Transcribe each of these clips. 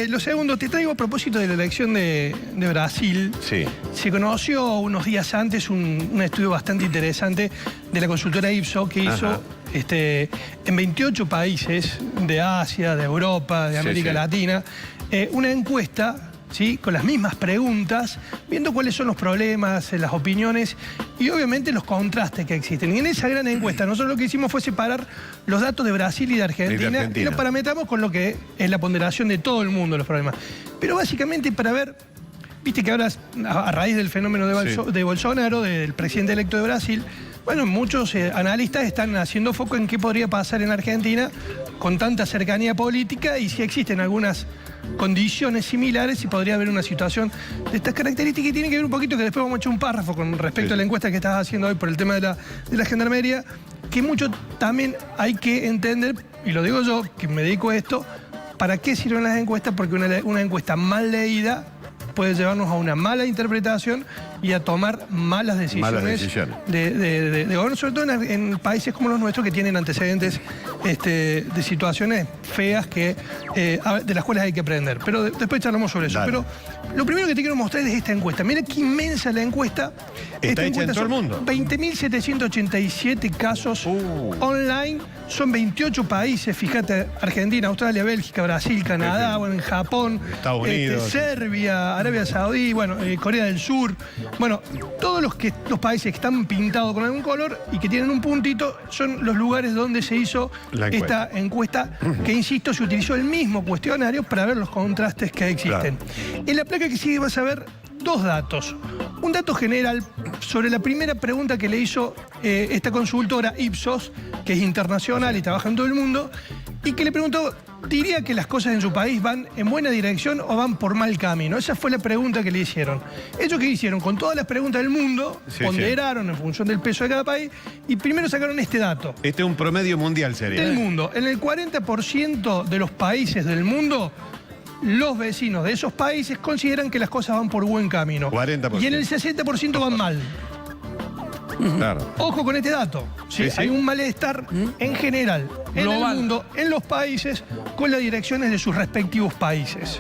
lo segundo, te traigo a propósito de la elección de Brasil. Sí. Se conoció unos días antes un estudio bastante interesante de la consultora Ipsos que hizo en 28 países de Asia, de Europa, de América Latina, una encuesta, ¿sí?, con las mismas preguntas, viendo cuáles son los problemas, las opiniones y obviamente los contrastes que existen. Y en esa gran encuesta nosotros lo que hicimos fue separar los datos de Brasil y de Argentina y los parametramos con lo que es la ponderación de todo el mundo, los problemas. Pero básicamente para ver, viste que ahora a raíz del fenómeno de Bolsonaro, del presidente electo de Brasil, bueno, muchos analistas están haciendo foco en qué podría pasar en Argentina con tanta cercanía política y si existen algunas condiciones similares y podría haber una situación de estas características, y tiene que ver un poquito, que después vamos a echar un párrafo con respecto a la encuesta que estás haciendo hoy por el tema de la gendarmería, que mucho también hay que entender, y lo digo yo, que me dedico a esto, para qué sirven las encuestas, porque una encuesta mal leída puede llevarnos a una mala interpretación y a tomar malas decisiones, de gobierno, sobre todo en países como los nuestros que tienen antecedentes de situaciones feas de las cuales hay que aprender. Pero después charlamos sobre eso. Pero lo primero que te quiero mostrar es esta encuesta. Mira qué inmensa la encuesta. Está hecha en todo el mundo. 20.787 casos online. Son 28 países, fíjate, Argentina, Australia, Bélgica, Brasil, Canadá, bueno, en Japón, Estados Unidos, Serbia, Arabia Saudí, bueno, Corea del Sur. Bueno, todos los países que están pintados con algún color y que tienen un puntito son los lugares donde se hizo esta encuesta, que insisto, se utilizó el mismo cuestionario para ver los contrastes que existen. En la placa que sigue vas a ver dos datos. Un dato general sobre la primera pregunta que le hizo esta consultora Ipsos, que es internacional y trabaja en todo el mundo, y que le preguntó, ¿diría que las cosas en su país van en buena dirección o van por mal camino? Esa fue la pregunta que le hicieron. Ellos, ¿qué hicieron? Con todas las preguntas del mundo, ponderaron en función del peso de cada país y primero sacaron este dato. Este es un promedio mundial, sería. Del mundo. En el 40% de los países del mundo, los vecinos de esos países consideran que las cosas van por buen camino. 40%. Y en el 60% van mal. Claro. Ojo con este dato. Hay un malestar en general, en el mundo, en los países, con las direcciones de sus respectivos países.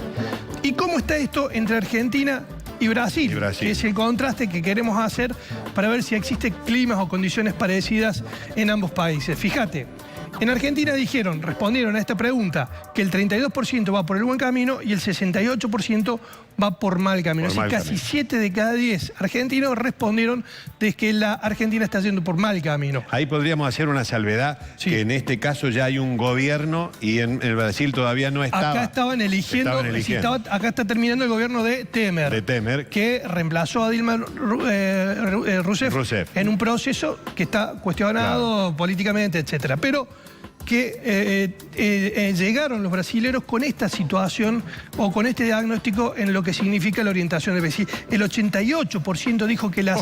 ¿Y cómo está esto entre Argentina y Brasil? Que es el contraste que queremos hacer para ver si existen climas o condiciones parecidas en ambos países. Fíjate. En Argentina respondieron a esta pregunta que el 32% va por el buen camino y el 68% va por mal camino. Así casi 7 de cada 10 argentinos respondieron de que la Argentina está yendo por mal camino. Ahí podríamos hacer una salvedad, que en este caso ya hay un gobierno y en el Brasil todavía no estaba. Acá estaban eligiendo. Acá está terminando el gobierno de Temer. Que reemplazó a Dilma Rousseff en un proceso que está cuestionado políticamente, etcétera. Pero que llegaron los brasileros con esta situación o con este diagnóstico en lo que significa la orientación de Brasil. El 88% dijo que la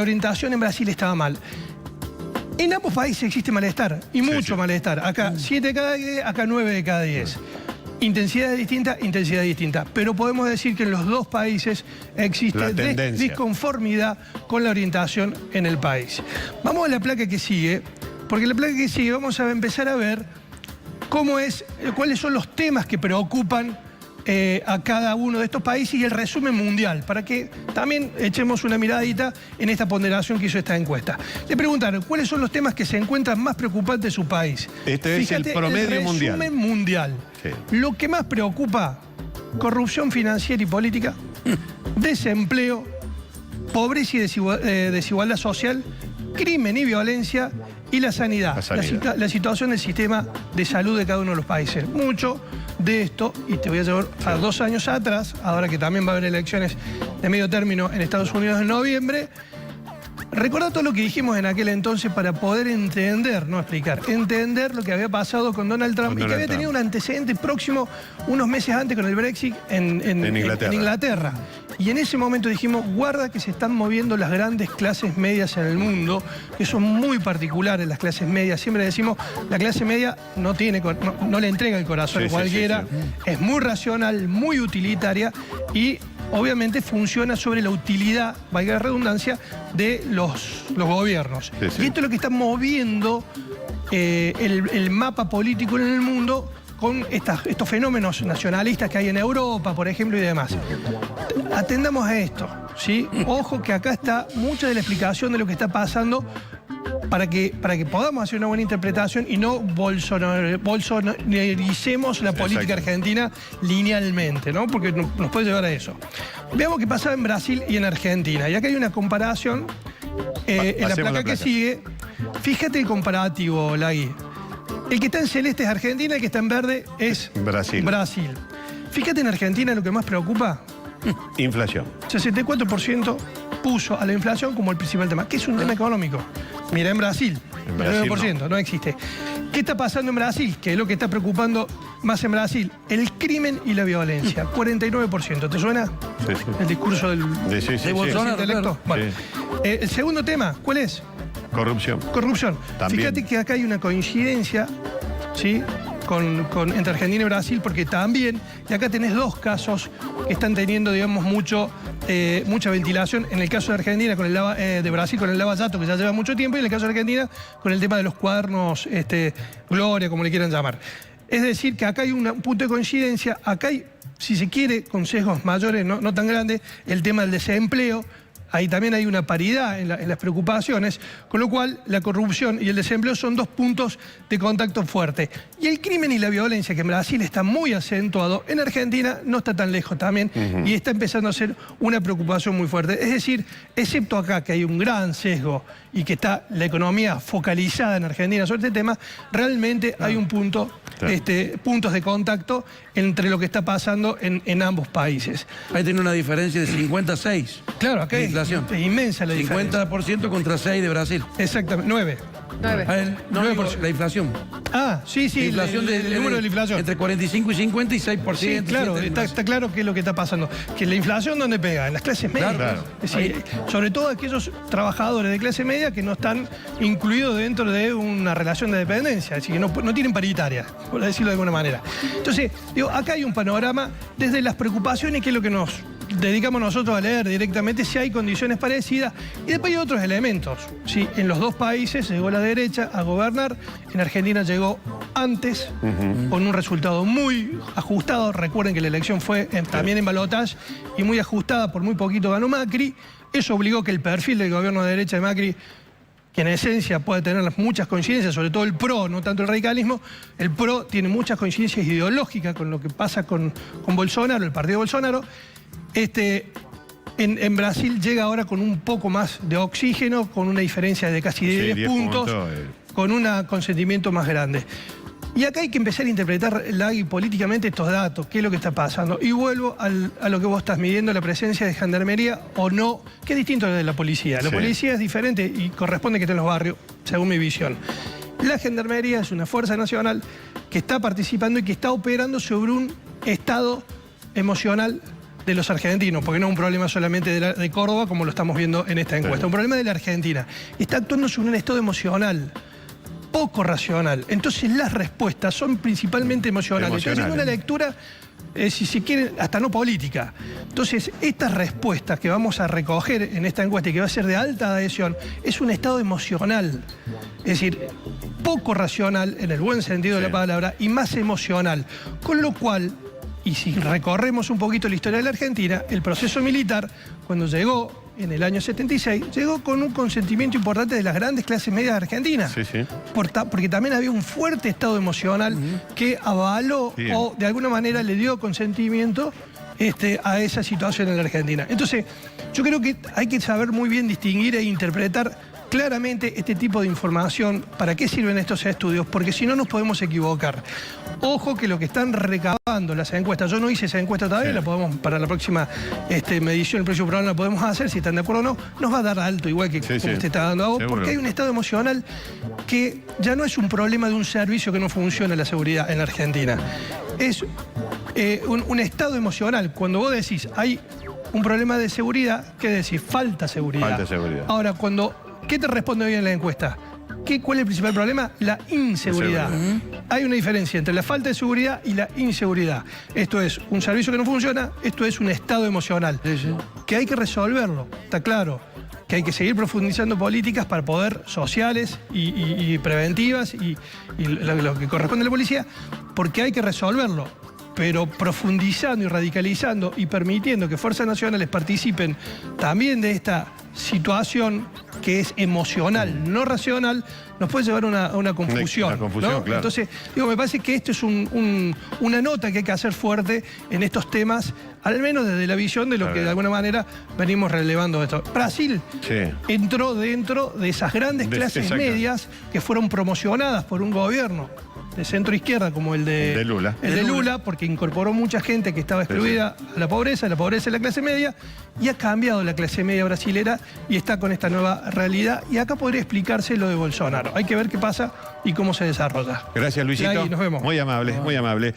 orientación en Brasil estaba mal. En ambos países existe malestar, y mucho malestar. Acá 7 de cada 10, acá 9 de cada 10. Intensidad distinta. Pero podemos decir que en los dos países existe disconformidad con la orientación en el país. Vamos a la placa que sigue. Porque en la placa que sigue vamos a empezar a ver cuáles son los temas que preocupan a cada uno de estos países y el resumen mundial, para que también echemos una miradita en esta ponderación que hizo esta encuesta. Le preguntaron, ¿cuáles son los temas que se encuentran más preocupantes de su país? Este es el promedio mundial. El resumen mundial. Lo que más preocupa, corrupción financiera y política, desempleo, pobreza y desigualdad social, crimen y violencia y la sanidad. La situación del sistema de salud de cada uno de los países. Mucho de esto, y te voy a llevar a 2 años atrás, ahora que también va a haber elecciones de medio término en Estados Unidos en noviembre. Recordá todo lo que dijimos en aquel entonces para poder entender, no explicar, entender lo que había pasado con Donald Trump y que había tenido un antecedente próximo unos meses antes con el Brexit en Inglaterra. Y en ese momento dijimos, guarda que se están moviendo las grandes clases medias en el mundo, que son muy particulares las clases medias. Siempre decimos, la clase media no le entrega el corazón a cualquiera, es muy racional, muy utilitaria y obviamente funciona sobre la utilidad, valga la redundancia, de los gobiernos. Y esto es lo que está moviendo el mapa político en el mundo con estos fenómenos nacionalistas que hay en Europa, por ejemplo, y demás. Atendamos a esto, ¿sí? Ojo que acá está mucha de la explicación de lo que está pasando para que podamos hacer una buena interpretación y no bolsonaricemos la política argentina linealmente, ¿no? Porque nos puede llevar a eso. Veamos qué pasa en Brasil y en Argentina. Y acá hay una comparación en la placa que sigue. Fíjate el comparativo, Lagui. El que está en celeste es Argentina, el que está en verde es Brasil. Fíjate en Argentina lo que más preocupa. Inflación. 64% puso a la inflación como el principal tema, que es un tema económico. Mira, en Brasil, el 9% no existe. ¿Qué está pasando en Brasil? Que es lo que está preocupando más en Brasil. El crimen y la violencia, 49%. ¿Te suena? Sí, sí. El discurso del Bolsonaro electo. Bueno, el segundo tema, ¿cuál es? Corrupción. Corrupción. También. Fíjate que acá hay una coincidencia, ¿sí? Entre Argentina y Brasil, porque también, y acá tenés dos casos que están teniendo, digamos, mucha ventilación. En el caso de Argentina, de Brasil, con el Lava Jato, que ya lleva mucho tiempo, y en el caso de Argentina, con el tema de los cuadernos Gloria, como le quieran llamar. Es decir, que acá hay un punto de coincidencia, acá hay, si se quiere, consejos mayores, no tan grandes, el tema del desempleo. Ahí también hay una paridad en las preocupaciones, con lo cual la corrupción y el desempleo son dos puntos de contacto fuerte. Y el crimen y la violencia, que en Brasil está muy acentuado, en Argentina no está tan lejos también, y está empezando a ser una preocupación muy fuerte. Es decir, excepto acá, que hay un gran sesgo y que está la economía focalizada en Argentina sobre este tema, realmente hay un punto, puntos de contacto entre lo que está pasando en ambos países. Ahí tiene una diferencia de 56. Claro, acá es inmensa la diferencia. 50% contra 6 de Brasil. Exactamente, 9. 9. No, digo, la inflación. Ah, sí, La inflación el número de la inflación. Entre 45 y 50 y 6%. Sí, claro, está claro qué es lo que está pasando. Que la inflación, ¿dónde pega? En las clases medias. Claro. Es decir, sobre todo aquellos trabajadores de clase media que no están incluidos dentro de una relación de dependencia, es decir, que no tienen paritaria, por decirlo de alguna manera. Entonces, digo, acá hay un panorama desde las preocupaciones, que es lo que nos dedicamos nosotros a leer directamente, si hay condiciones parecidas, y después hay otros elementos. ¿Sí? En los dos países llegó la derecha a gobernar, en Argentina llegó antes, con un resultado muy ajustado. Recuerden que la elección fue también en balotaje y muy ajustada, por muy poquito ganó Macri. Eso obligó que el perfil del gobierno de derecha de Macri, que en esencia puede tener muchas coincidencias, sobre todo el PRO, no tanto el radicalismo, el PRO tiene muchas coincidencias ideológicas con lo que pasa con Bolsonaro, el partido Bolsonaro. En Brasil llega ahora con un poco más de oxígeno, con una diferencia de casi 10 puntos, con un consentimiento más grande. Y acá hay que empezar a interpretar políticamente estos datos, qué es lo que está pasando. Y vuelvo a lo que vos estás midiendo, la presencia de gendarmería o no, que es distinto de la policía. La policía es diferente y corresponde que esté en los barrios, según mi visión. La gendarmería es una fuerza nacional que está participando y que está operando sobre un estado emocional de los argentinos, porque no es un problema solamente de Córdoba, como lo estamos viendo en esta encuesta, un problema de la Argentina. Está actuando sobre un estado emocional, poco racional. Entonces las respuestas son principalmente emocionales. Entonces una lectura, si se quiere, hasta no política. Entonces estas respuestas que vamos a recoger en esta encuesta y que va a ser de alta adhesión, es un estado emocional. Es decir, poco racional en el buen sentido de la palabra y más emocional. Con lo cual, y si recorremos un poquito la historia de la Argentina, el proceso militar, cuando llegó en el año 76, llegó con un consentimiento importante de las grandes clases medias argentinas. Porque también había un fuerte estado emocional que avaló o de alguna manera le dio consentimiento a esa situación en la Argentina. Entonces, yo creo que hay que saber muy bien distinguir e interpretar claramente este tipo de información, para qué sirven estos estudios, porque si no nos podemos equivocar. Ojo que lo que están recabando las encuestas, yo no hice esa encuesta todavía, la podemos para la próxima medición, el próximo programa la podemos hacer, si están de acuerdo o no, nos va a dar alto, igual que como te está dando a vos, porque hay un estado emocional que ya no es un problema de un servicio que no funciona la seguridad en la Argentina. Es un estado emocional. Cuando vos decís, hay un problema de seguridad, ¿qué decís? Falta seguridad. Falta seguridad. Ahora, ¿qué te responde hoy en la encuesta? ¿Cuál es el principal problema? La inseguridad. Hay una diferencia entre la falta de seguridad y la inseguridad. Esto es un servicio que no funciona, esto es un estado emocional. Que hay que resolverlo, está claro. que hay que seguir profundizando políticas para poder sociales y preventivas y lo que corresponde a la policía, porque hay que resolverlo. Pero profundizando y radicalizando y permitiendo que fuerzas nacionales participen también de esta situación que es emocional, no racional, nos puede llevar a una confusión. Una confusión, ¿no? claro. Entonces, digo, me parece que esto es una nota que hay que hacer fuerte en estos temas, al menos desde la visión de lo que de alguna manera venimos relevando esto. Brasil entró dentro de esas grandes clases medias que fueron promocionadas por un gobierno de centro izquierda como el de Lula. El de Lula, porque incorporó mucha gente que estaba excluida a la pobreza de la clase media, y ha cambiado la clase media brasilera y está con esta nueva realidad. Y acá podría explicarse lo de Bolsonaro. Hay que ver qué pasa y cómo se desarrolla. Gracias, Luisito. Y ahí nos vemos. Muy amable, muy amable.